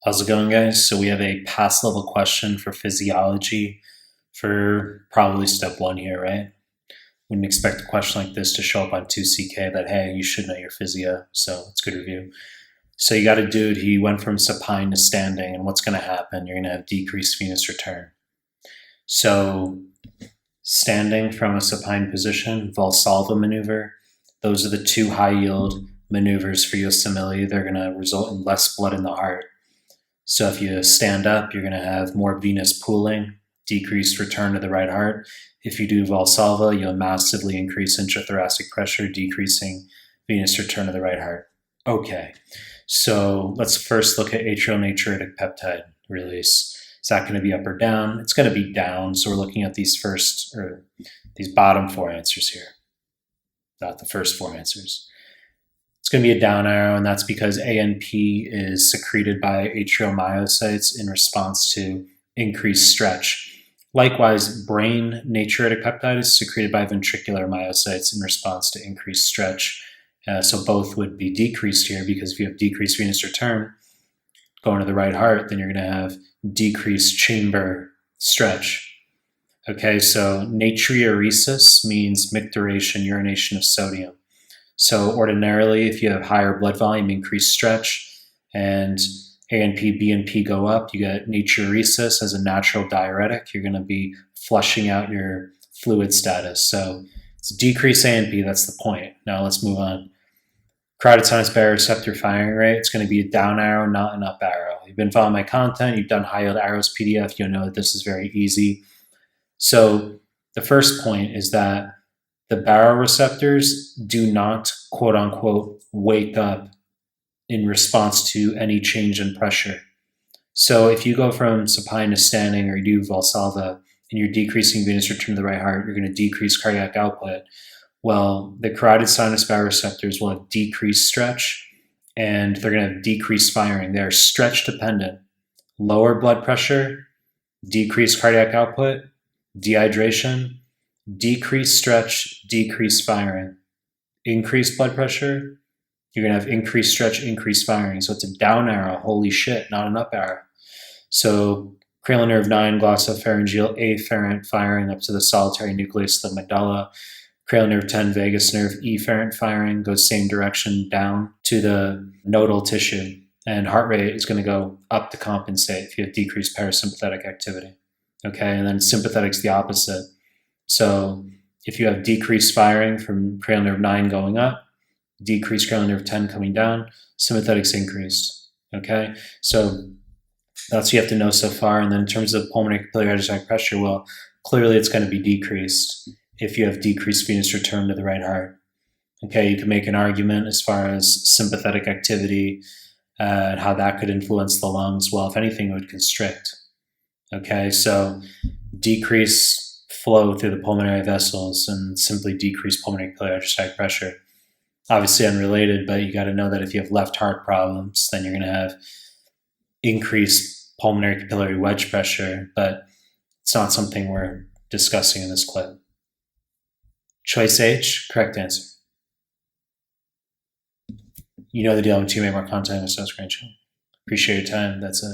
How's it going, guys? So we have a pass level question for physiology for probably step one here, right? Wouldn't expect a question like this to show up on 2CK, but hey, you should know your physio, so it's good review. So you got a dude, he went from supine to standing, and what's going to happen? You're going to have decreased venous return. So standing from a supine position, Valsalva maneuver, those are the two high yield maneuvers for USMLE. They're going to result in less blood in the heart. So if you stand up, you're going to have more venous pooling, decreased return to the right heart. If you do Valsalva, you'll massively increase intrathoracic pressure, decreasing venous return to the right heart. Okay, so let's first look at atrial natriuretic peptide release. Is that going to be up or down? It's going to be down, so we're looking at these bottom four answers here, not the first four answers. It's going to be a down arrow, and that's because ANP is secreted by atrial myocytes in response to increased stretch. Likewise, brain natriuretic peptide is secreted by ventricular myocytes in response to increased stretch. So both would be decreased here, because if you have decreased venous return going to the right heart, then you're going to have decreased chamber stretch. Okay, so natriuresis means micturition, urination of sodium. So ordinarily, if you have higher blood volume, increased stretch, and ANP, BNP go up, you get natriuresis as a natural diuretic. You're going to be flushing out your fluid status. So it's decreased ANP, that's the point. Now let's move on. Carotid sinus baroreceptor firing rate, it's going to be a down arrow, not an up arrow. You've been following my content, you've done high yield arrows PDF, you'll know that this is very easy. So the first point is that the baroreceptors do not, quote unquote, wake up in response to any change in pressure. So if you go from supine to standing, or you do Valsalva, and you're decreasing venous return to the right heart, you're going to decrease cardiac output. Well, the carotid sinus baroreceptors will have decreased stretch, and they're going to have decreased firing. They're stretch dependent. Lower blood pressure, decreased cardiac output, dehydration, decreased stretch, decreased firing. Increased blood pressure, you're going to have increased stretch, increased firing. So it's a down arrow, holy shit, not an up arrow. So cranial nerve 9, glossopharyngeal afferent firing up to the solitary nucleus of the medulla. Cranial nerve 10, vagus nerve efferent firing goes same direction down to the nodal tissue. And heart rate is going to go up to compensate if you have decreased parasympathetic activity. Okay, and then sympathetic's the opposite. So if you have decreased firing from cranial nerve 9 going up, decreased cranial nerve 10 coming down, sympathetic's increased. Okay, so that's what you have to know so far. And then in terms of pulmonary capillary arterial pressure, well, clearly it's going to be decreased if you have decreased venous return to the right heart. Okay, you can make an argument as far as sympathetic activity and how that could influence the lungs. Well, if anything, it would constrict. Okay, so decrease flow through the pulmonary vessels and simply decrease pulmonary capillary arterial pressure. Obviously unrelated, but you got to know that if you have left heart problems, then you're going to have increased pulmonary capillary wedge pressure, but it's not something we're discussing in this clip. Choice H, correct answer. You know the deal. I'm to make more content with subscribe channel. Appreciate your time. That's it.